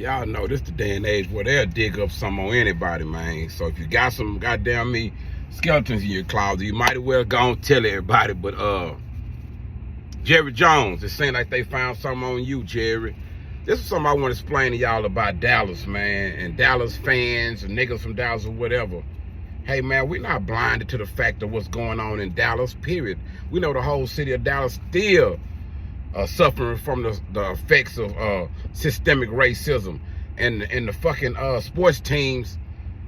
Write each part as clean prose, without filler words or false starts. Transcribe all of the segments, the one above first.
Y'all know this the day and age where they'll dig up something on anybody, man. So if you got some goddamn me skeletons in your closet, you might as well go and tell everybody. But Jerry Jones, it seems like they found something on you, Jerry. This is something I want to explain to y'all about Dallas, man, and Dallas fans and niggas from Dallas or whatever. Hey, man, we're not blinded to the fact of what's going on in Dallas, period. We know the whole city of Dallas still suffering from the effects of systemic racism. And the fucking sports teams,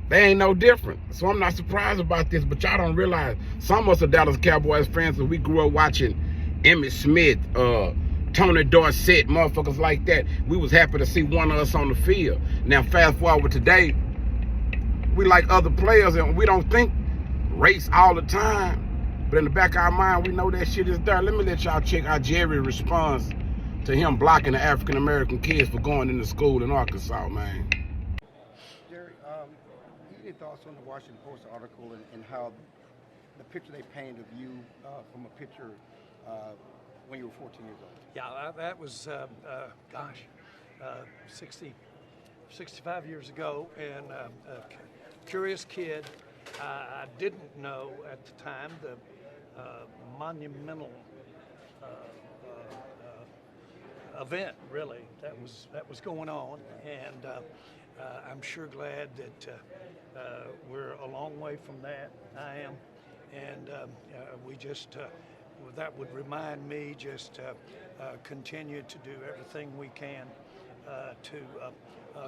they ain't no different. So I'm not surprised about this, but y'all don't realize some of us are Dallas Cowboys fans, and we grew up watching Emmitt Smith, Tony Dorsett, motherfuckers like that. We was happy to see one of us on the field. Now, fast forward today, we like other players, and we don't think race all the time. But in the back of our mind, we know that shit is there. Let me let y'all check out Jerry's response to him blocking the African-American kids for going into school in Arkansas, man. Jerry, any thoughts on the Washington Post article and how the picture they painted of you from a picture when you were 14 years old? Yeah, that was, 65 years ago, and a curious kid. I didn't know at the time the monumental event, really, that was going on, and I'm sure glad that we're a long way from that. I am, and we just that would remind me just continue to do everything we can to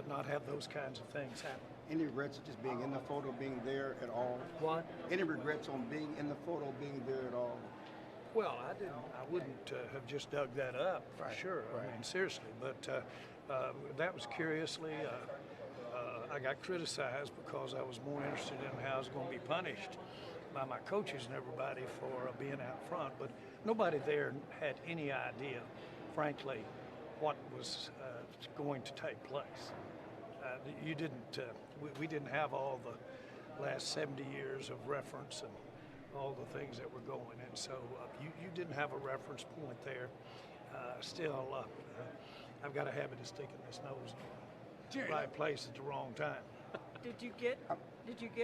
not have those kinds of things happen. Any regrets just being in the photo, being there at all? What? Any regrets on being in the photo, being there at all? Well, I wouldn't have just dug that up for sure. Right. I mean, seriously. But that was curiously, I got criticized because I was more interested in how I was going to be punished by my coaches and everybody for being out front. But nobody there had any idea, frankly, what was going to take place. You didn't. We didn't have all the last 70 years of reference and all the things that were going, and so you didn't have a reference point there. Still, I've got a habit of sticking this nose in the right place at the wrong time. Did you get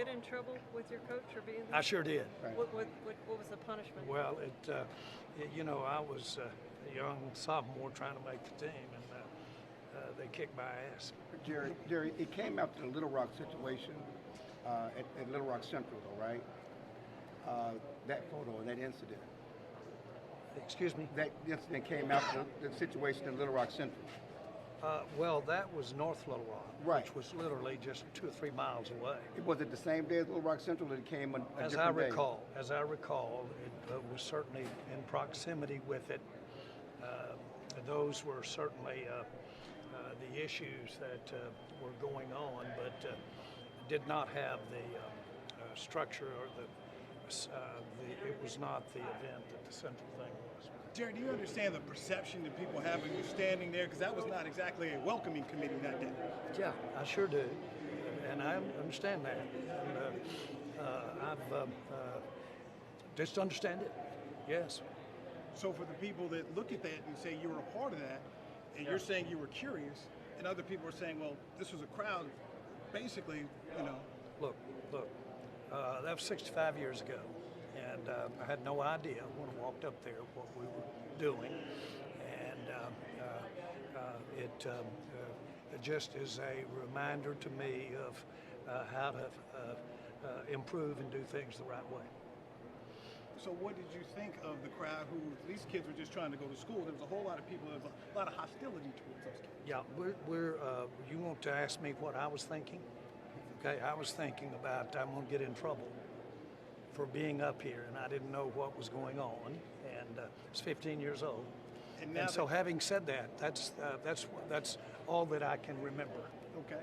in trouble with your coach for being there? I sure did. Right. What was the punishment? Well, I was a young sophomore trying to make the team, and they kicked my ass. Jerry, it came out to the Little Rock situation at Little Rock Central, though, right? That photo and that incident. Excuse me? That incident came out to the situation in Little Rock Central. Well, that was North Little Rock, Right. which was literally just 2 or 3 miles away. Was it the same day as Little Rock Central, or it came a As different day? as I recall, it was certainly in proximity with it. Those were certainly the issues that were going on, but did not have the structure or it was not the event that the central thing was. Jerry, do you understand the perception that people have when you're standing there? Because that was not exactly a welcoming committee that day. Yeah, I sure do, and I understand that. And I've just understand it. Yes. So for the people that look at that and say you were a part of that, and you're saying you were curious, and other people are saying, well, this was a crowd, basically, Look, that was 65 years ago, and I had no idea when I walked up there what we were doing, and it just is a reminder to me of how to improve and do things the right way. So what did you think of the crowd who, these kids were just trying to go to school? There was a whole lot of people, there was a lot of hostility towards those kids. Yeah, you want to ask me what I was thinking? Okay, I was thinking about I'm going to get in trouble for being up here, and I didn't know what was going on, and I was 15 years old. And so having said that, that's all that I can remember. Okay.